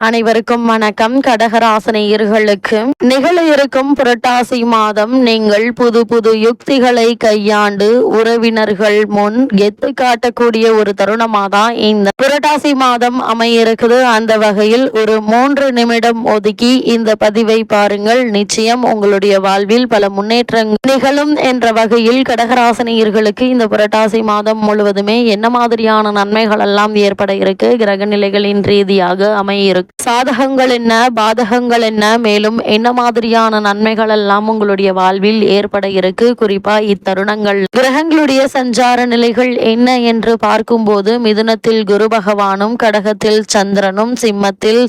அனைவருக்கும் வணக்கம். கடகராசினியர்களுக்கு நிகழ இருக்கும் புரட்டாசி மாதம் நீங்கள் புது புது யுக்திகளை கையாண்டு உறவினர்கள் முன் கெத்து காட்டக்கூடிய ஒரு தருணமாதான் இந்த புரட்டாசி மாதம் அமையிருக்குது. அந்த வகையில் ஒரு 3 நிமிடம் ஒதுக்கி இந்த பதிவை பாருங்கள். நிச்சயம் உங்களுடைய வாழ்வில் பல முன்னேற்றங்கள் நிகழும் என்ற வகையில் கடகராசினியர்களுக்கு இந்த புரட்டாசி மாதம் முழுவதுமே என்ன மாதிரியான நன்மைகள் எல்லாம் ஏற்பட இருக்கு, கிரக நிலைகளின் ரீதியாக அமையிருக்கு, சாதகங்கள் என்ன, பாதகங்கள் என்ன, மேலும் என்ன மாதிரியான நன்மைகள் எல்லாம் உங்களுடைய வாழ்வில் ஏற்பட இருக்கு, குறிப்பா இத்தருணங்கள் கிரகங்களுடைய சஞ்சார நிலைகள் என்ன என்று பார்க்கும்போது மிதுனத்தில் குரு பகவானும், கடகத்தில் சந்திரனும், சிம்மத்தில்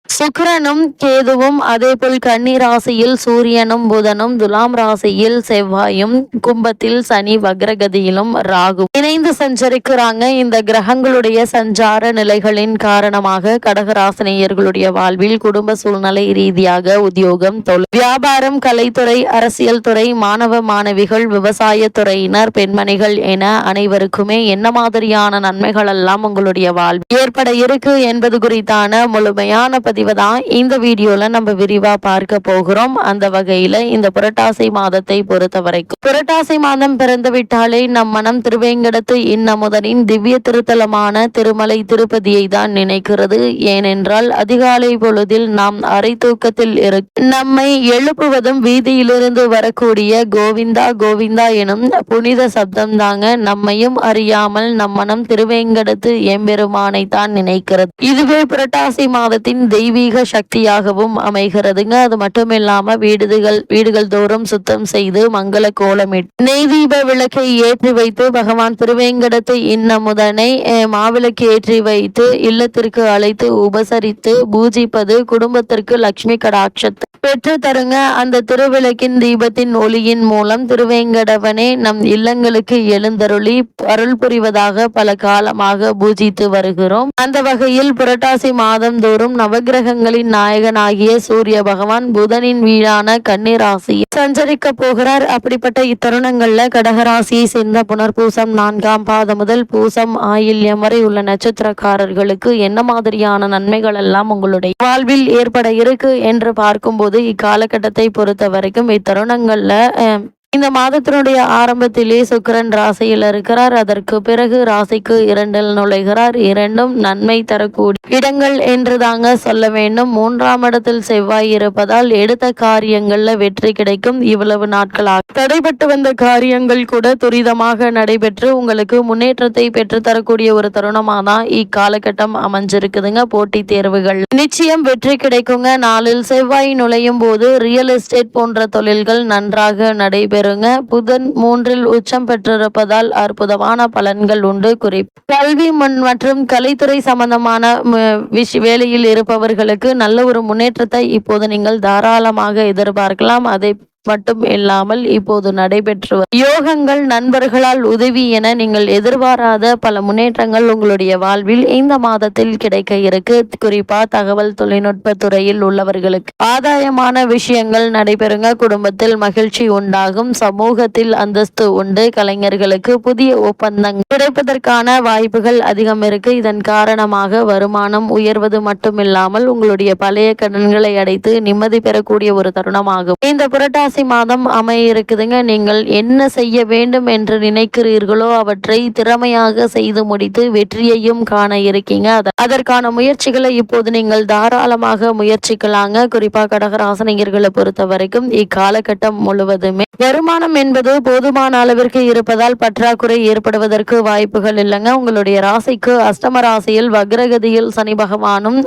சுக்கிரனும் கேதுவும், அதேபோல் கன்னி ராசியில் சூரியனும் புதனும், துலாம் ராசியில் செவ்வாயும், கும்பத்தில் சனி வக்ரகதியிலும் ராகு இணைந்து சஞ்சரிக்கிறாங்க. இந்த கிரகங்களுடைய சஞ்சார நிலைகளின் காரணமாக கடகராசினியர்களுடைய வாழ்வில் குடும்ப சூழ்நிலை ரீதியாக உத்தியோகம், தொழில், வியாபாரம், கலைத்துறை, அரசியல் துறை, மாணவ மாணவிகள், விவசாய துறையினர், பெண்மணிகள் என அனைவருக்குமே என்ன மாதிரியான நன்மைகள் எல்லாம் உங்களுடைய வாழ்வில் ஏற்பட இருக்கு என்பது குறித்தான முழுமையான பதிவு தான் இந்த வீடியோல நம்ம விரிவா பார்க்க போகிறோம். அந்த வகையில இந்த புரட்டாசி மாதத்தை பொறுத்த வரைக்கும் புரட்டாசி மாதம் பிறந்து விட்டாலே நம் மனம் திருவேங்கடத்து இன்னமுதனின் திவ்ய திருத்தலமான திருமலை திருப்பதியை தான் நினைக்கிறது. ஏனென்றால் அதிகாலை பொழுதில் நாம் அரை தூக்கத்தில் நம்மை எழுப்புவதும் வீதியிலிருந்து வரக்கூடிய கோவிந்தா கோவிந்தா எனும் புனித சப்தம் தாங்க. நம்மையும் அறியாமல் நம் மனம் திருவேங்கடத்து எம்பெருமானை தான் நினைக்கிறது. இதுவே புரட்டாசி மாதத்தின் தெய்வீக சக்தியாகவும் அமைகிறதுங்க. அது மட்டும் இல்லாம வீடுகள் தோறும் சுத்தம் செய்து மங்கள கோலமிட்டு நெய் தீப விளக்கை ஏற்றி வைத்து பகவான் திருவேங்கடத்தை இன்னமுதனை மாவிளக்கு ஏற்றி வைத்து இல்லத்திற்கு அழைத்து உபசரித்து பூஜிப்பது குடும்பத்திற்கு லட்சுமி கடாட்சத்தை பெற்று தருங்க. அந்த திருவிளக்கின் தீபத்தின் ஒளியின் மூலம் திருவேங்கடவனே நம் இல்லங்களுக்கு எழுந்தருளி அருள் புரிவதாக பல காலமாக பூஜித்து வருகிறோம். அந்த வகையில் புரட்டாசி மாதம் தோறும் நவகிரகங்களின் நாயகனாகிய சூரிய பகவான் புதனின் வீடான கன்னி ராசியில் சஞ்சரிக்க போகிறார். அப்படிப்பட்ட இத்தருணங்கள்ல கடகராசியை சேர்ந்த புனர்பூசம் 4ஆம் பாதம் முதல் பூசம் ஆயில்யம் வரை உள்ள நட்சத்திரக்காரர்களுக்கு என்ன மாதிரியான நன்மைகள் எல்லாம் உங்களுடைய வாழ்வில் ஏற்பட இருக்கு என்று பார்க்கும்போது இக்காலகட்டத்தை பொறுத்த வரைக்கும் இத்தருணங்கள்ல இந்த மாதத்தினுடைய ஆரம்பத்திலே சுக்கிரன் ராசியில் இருக்கிறார். அதற்கு பிறகு ராசிக்கு 2 நுழைகிறார். 2ம் நன்மை தரக்கூடிய இடங்கள் என்று தாங்க சொல்ல வேண்டும். 3ஆம் இடத்தில் செவ்வாய் இருப்பதால் எடுத்த காரியங்கள்ல வெற்றி கிடைக்கும். இவ்வளவு நாட்களாக தடைபட்டு வந்த காரியங்கள் கூட துரிதமாக நடைபெற்று உங்களுக்கு முன்னேற்றத்தை பெற்று தரக்கூடிய ஒரு தருணமாக தான் இக்காலகட்டம் அமைஞ்சிருக்குதுங்க. போட்டித் தேர்வுகள் நிச்சயம் வெற்றி கிடைக்குங்க. நாளில் செவ்வாய் நுழையும் போது ரியல் எஸ்டேட் போன்ற தொழில்கள் நன்றாக நடைபெறும். புதன் 3இல் உச்சம் பெற்றிருப்பதால் அற்புதமான பலன்கள் உண்டு. குறிப்பு கல்வி மற்றும் கலைத்துறை சம்பந்தமான வேலையில் இருப்பவர்களுக்கு நல்ல ஒரு முன்னேற்றத்தை இப்போது நீங்கள் தாராளமாக எதிர்பார்க்கலாம். அதை மட்டும் இல்லாமல் இப்போது நடைபெற்று யோகங்கள், நண்பர்களால் உதவி என நீங்கள் எதிர்பாராத பல முன்னேற்றங்கள் உங்களுடைய வாழ்வில் இந்த மாதத்தில் கிடைக்க இருக்கு. குறிப்பா தகவல் தொழில்நுட்ப துறையில் உள்ளவர்களுக்கு ஆதாயமான விஷயங்கள் நடைபெறுங்க. குடும்பத்தில் மகிழ்ச்சி உண்டாகும். சமூகத்தில் அந்தஸ்து உண்டு. கலைஞர்களுக்கு புதிய ஒப்பந்தங்கள் கிடைப்பதற்கான வாய்ப்புகள் அதிகம் இருக்கு. இதன் காரணமாக வருமானம் உயர்வது மட்டுமில்லாமல் உங்களுடைய பழைய கடன்களை அடைத்து நிம்மதி பெறக்கூடிய ஒரு தருணமாகும் இந்த புரட்டாசி மாதம் அமைய இருக்குதுங்க. நீங்கள் என்ன செய்ய வேண்டும் என்று நினைக்கிறீர்களோ அவற்றை திறமையாக செய்து முடித்து வெற்றியையும் காண இருக்கீங்க. அதற்கான முயற்சிகளை இப்போது நீங்கள் தாராளமாக முயற்சிக்கலாங்க. குறிப்பா கடகராசினியர்களை பொறுத்த வரைக்கும் இக்காலகட்டம் முழுவதுமே வருமானம் என்பது போதுமான அளவிற்கு இருப்பதால் பற்றாக்குறை ஏற்படுவதற்கு வாய்ப்புகள் இல்லைங்க. உங்களுடைய ராசிக்கு அஷ்டம ராசியில் வக்ரகதியில் சனி பகவானும்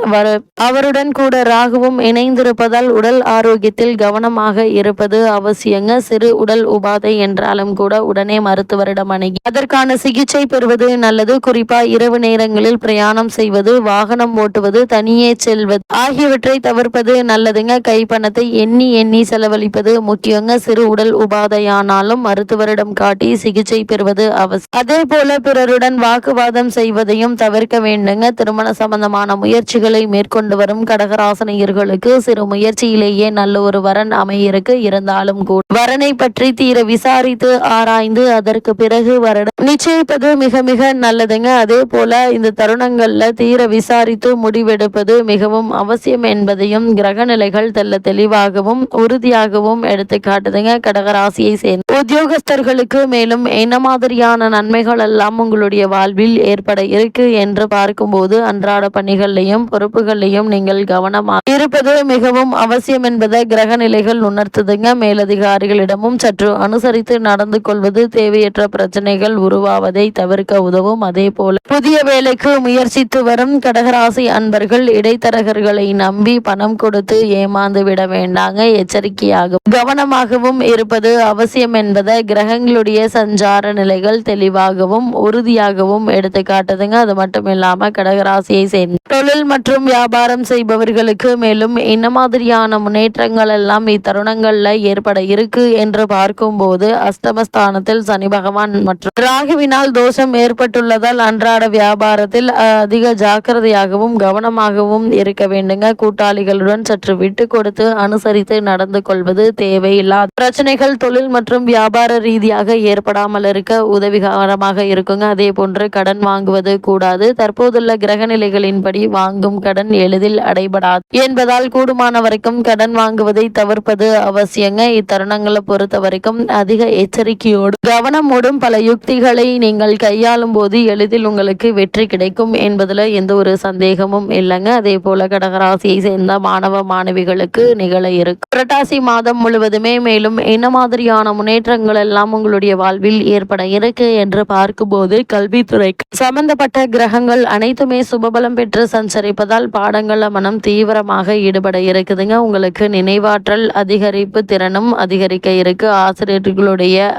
அவருடன் கூட ராகுவும் இணைந்திருப்பதால் உடல் ஆரோக்கியத்தில் கவனமாக இருப்பது அவசியங்க. சிறு உடல் உபாதை என்றாலும் கூட உடனே மருத்துவரிடம் அணுகி அதற்கான சிகிச்சை பெறுவது நல்லது. குறிப்பா இரவு நேரங்களில் பிரயாணம் செய்வது, வாகனம் ஓட்டுவது, தனியே செல்வது ஆகியவற்றை தவிர்ப்பது நல்லதுங்க. கைப்பணத்தை எண்ணி செலவழிப்பது முக்கியங்க. சிறு உடல் உபாதையானாலும் மருத்துவரிடம் காட்டி சிகிச்சை பெறுவது அவசியம். அதே போல பிறருடன் வாக்குவாதம் செய்வதையும் தவிர்க்க வேண்டுங்க. திருமண சம்பந்தமான முயற்சிகளை மேற்கொண்டு வரும் கடகராசினியர்களுக்கு சிறு முயற்சியிலேயே நல்ல ஒரு வரன் அமையிருக்கு. இருந்தாலும் கூட வரனை பற்றி தீர விசாரித்து ஆராய்ந்து அதற்கு பிறகு வரன் நிச்சயிப்பது மிக மிக நல்லதுங்க. அதே போல இந்த தருணங்கள்ல தீர விசாரித்து முடிவெடுப்பது மிகவும் அவசியம் என்பதையும் கிரக நிலைகள் தெல்ல தெளிவாகவும் உறுதியாகவும் எடுத்து காட்டுதுங்க. கடகராசியை சேர்ந்த உத்தியோகஸ்தர்களுக்கு மேலும் என்ன மாதிரியான நன்மைகள் எல்லாம் உங்களுடைய வாழ்வில் ஏற்பட இருக்கு என்று பார்க்கும்போது அன்றாட பணிகளையும் பொறுப்புகளையும் நீங்கள் கவனமாக இருப்பது மிகவும் அவசியம் என்பதை கிரக நிலைகள் உணர்த்துதுங்க. மேலதிகாரிகளிடமும் சற்று அனுசரித்து நடந்து கொள்வது தேவையற்ற பிரச்சனைகள் உருவாவதை தவிர்க்க உதவும். அதே போல புதிய வேலைக்கு முயற்சித்து வரும் கடகராசி அன்பர்கள் இடைத்தரகர்களை நம்பி பணம் கொடுத்து ஏமாந்து விட வேண்டாங்க. எச்சரிக்கையாகவும் கவனமாகவும் இருப்பது அவசியம் என்பதை கிரகங்களுடைய சஞ்சார நிலைகள் தெளிவாகவும் உறுதியாகவும் எடுத்து காட்டுதுங்க. அது மட்டும் இல்லாம கடகராசியை சேர்ந்த தொழில் மற்றும் வியாபாரம் செய்பவர்களுக்கு மேலும் என்ன மாதிரியான முன்னேற்றங்கள் எல்லாம் இத்தருணங்கள்ல ஏற்பட இருக்கு என்று பார்க்கும்போது அஷ்டமஸ்தானத்தில் சனி பகவான் மற்றும் ராகுவினால் தோஷம் ஏற்பட்டுள்ளதால் அன்றாட வியாபாரத்தில் அதிக ஜாக்கிரதையாகவும் கவனமாகவும் இருக்க வேண்டுங்க. கூட்டாளிகளுடன் சற்று விட்டு கொடுத்து அனுசரித்து நடந்து கொள்வது தேவையில்லாத பிரச்சனைகள் தொழில் மற்றும் வியாபார ரீதியாக ஏற்படாமல் இருக்க உதவிகரமாக இருக்குங்க. அதே போன்று கடன் வாங்குவது கூடாது. தற்போதுள்ள கிரக நிலைகளின்படி வாங்கும் கடன் எளிதில் அடைபடாது என்பதால் கூடுமான வரைக்கும் கடன் வாங்குவதை தவிர்ப்பது அவசியங்க. இத்தருணங்களை பொறுத்த வரைக்கும் அதிக எச்சரிக்கையோடு கவனமோடும் பல யுக்திகளை நீங்கள் கையாளும் போது எளிதில் உங்களுக்கு வெற்றி கிடைக்கும் என்பதுல எந்த ஒரு சந்தேகமும் இல்லைங்க. அதே போல கடகராசியை சேர்ந்த மாணவ மாணவிகளுக்கு நிகழ இருக்கு புரட்டாசி மாதம் முழுவதுமே மேலும் என்ன மாதிரியான முன்னேற்றங்கள் எல்லாம் உங்களுடைய வாழ்வில் ஏற்பட இருக்கு என்று பார்க்கும்போது கல்வித்துறைக்கு சம்பந்தப்பட்ட கிரகங்கள் அனைத்துமே சுபபலம் பெற்று சஞ்சரிப்பதால் பாடங்கள மனம் தீவிரமாக ஈடுபட இருக்குதுங்க. உங்களுக்கு நினைவாற்றல் அதிகரிப்பு திறனும் அதிகரிக்க இருக்கு. ஆசிரியர்களுடைய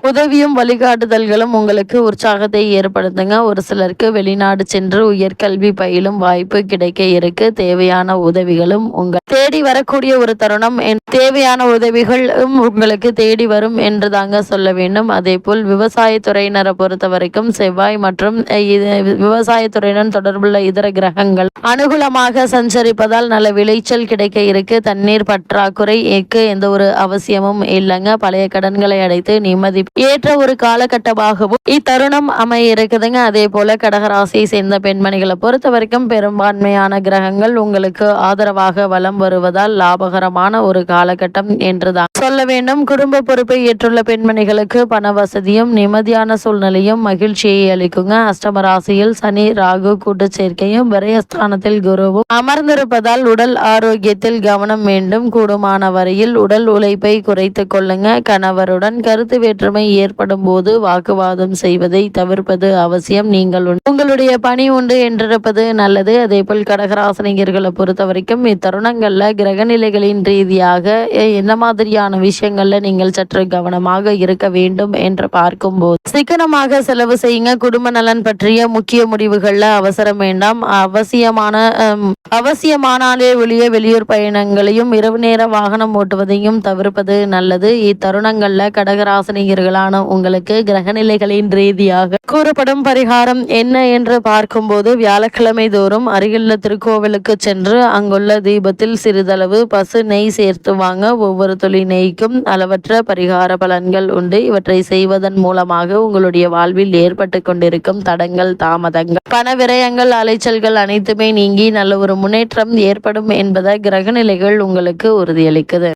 உதவியும் வழிகாட்டுதல்களும் உங்களுக்கு உற்சாகத்தை ஏற்படுத்துங்க. ஒரு சிலருக்கு வெளிநாடு சென்று உயர்கல்வி பயிலும் வாய்ப்பு கிடைக்க இருக்கு. தேவையான உதவிகளும் உங்கள் தேடி வரக்கூடிய ஒரு தருணம். தேவையான உதவிகளும் உங்களுக்கு தேடி வரும் என்று தாங்க சொல்ல வேண்டும். அதே போல் விவசாயத்துறையினரை பொறுத்த வரைக்கும் செவ்வாய் மற்றும் விவசாயத்துறையினர் தொடர்புள்ள இதர கிரகங்கள் அனுகூலமாக சஞ்சரிப்பதால் நல்ல விளைச்சல் கிடைக்க இருக்கு. தண்ணீர் பற்றாக்குறை எந்த ஒரு அவசியமும் இல்லைங்க. பழைய கடன்களை அடைத்து நிம்மதி ஏற்ற ஒரு காலகட்டமாகவும் இத்தருணம் அமைய இருக்குதுங்க. அதே போல கடகராசியை சேர்ந்த பெண்மணிகளை பொறுத்த வரைக்கும் பெரும்பான்மையான கிரகங்கள் உங்களுக்கு ஆதரவாக வலம் வருவதால் லாபகரமான ஒரு காலகட்டம் என்றுதான் சொல்ல வேண்டும். குடும்ப பொறுப்பை ஏற்றுள்ள பெண்மணிகளுக்கு பண வசதியும் நிம்மதியான சூழ்நிலையும் மகிழ்ச்சியை அளிக்குங்க. அஷ்டம ராசியில் சனி ராகு கூட்டு சேர்க்கையும் விரயஸ்தானத்தில் குருவும் அமர்ந்திருப்பதால் உடல் ஆரோக்கியத்தில் கவனம் வேண்டும். கூடுமான வரையில் உடல் உழைப்பை குறைத்து கொள்ளுங்க. கணவருடன் கருத்து வேற்றுமை ஏற்படும் போது வாக்குவாதம் செய்வதை தவிர்ப்பது அவசியம். நீங்கள் உங்களுடைய பணி உண்டு என்றிருப்பது நல்லது. அதே போல் கடகராசினியர்களை பொறுத்த வரைக்கும் இத்தருணங்கள்ல கிரகநிலைகளின் ரீதியாக என்ன மாதிரியான விஷயங்கள்ல நீங்கள் சற்று கவனமாக இருக்க வேண்டும் என்று பார்க்கும்போது சிக்கனமாக செலவு செய்யுங்க. குடும்ப நலன் பற்றிய முக்கிய முடிவுகள்ல அவசரம் வேண்டாம். அவசியமானாலே ஒழிய வெளியூர் பயணங்களையும் இரவு நேர வாகனம் ஓட்டுவதையும் தவிர்ப்பது நல்லது. இத்தருணங்கள்ல கடகராசினியர்களான உங்களுக்கு கிரகநிலைகளின் ரீதியாக கூறப்படும் பரிகாரம் என்ன என்று பார்க்கும்போது வியாழக்கிழமை தோறும் அருகிலுள்ள திருக்கோவிலுக்கு சென்று அங்குள்ள தீபத்தில் சிறிதளவு பசு நெய் சேர்த்து வாங்க. ஒவ்வொரு துளி நெய்க்கும் அளவற்ற பரிகார பலன்கள் உண்டு. இவற்றை செய்வதன் மூலமாக உங்களுடைய வாழ்வில் ஏற்பட்டு கொண்டிருக்கும் தடங்கள் தாமதங்கள் பண விரயங்கள் அலைச்சல்கள் அனைத்துமே நீங்கி நல்ல ஒரு முன்னேற்றம் ஏற்படும் என்பதை கிரகநிலைகள் உங்களுக்கு உறுதியளிக்குது.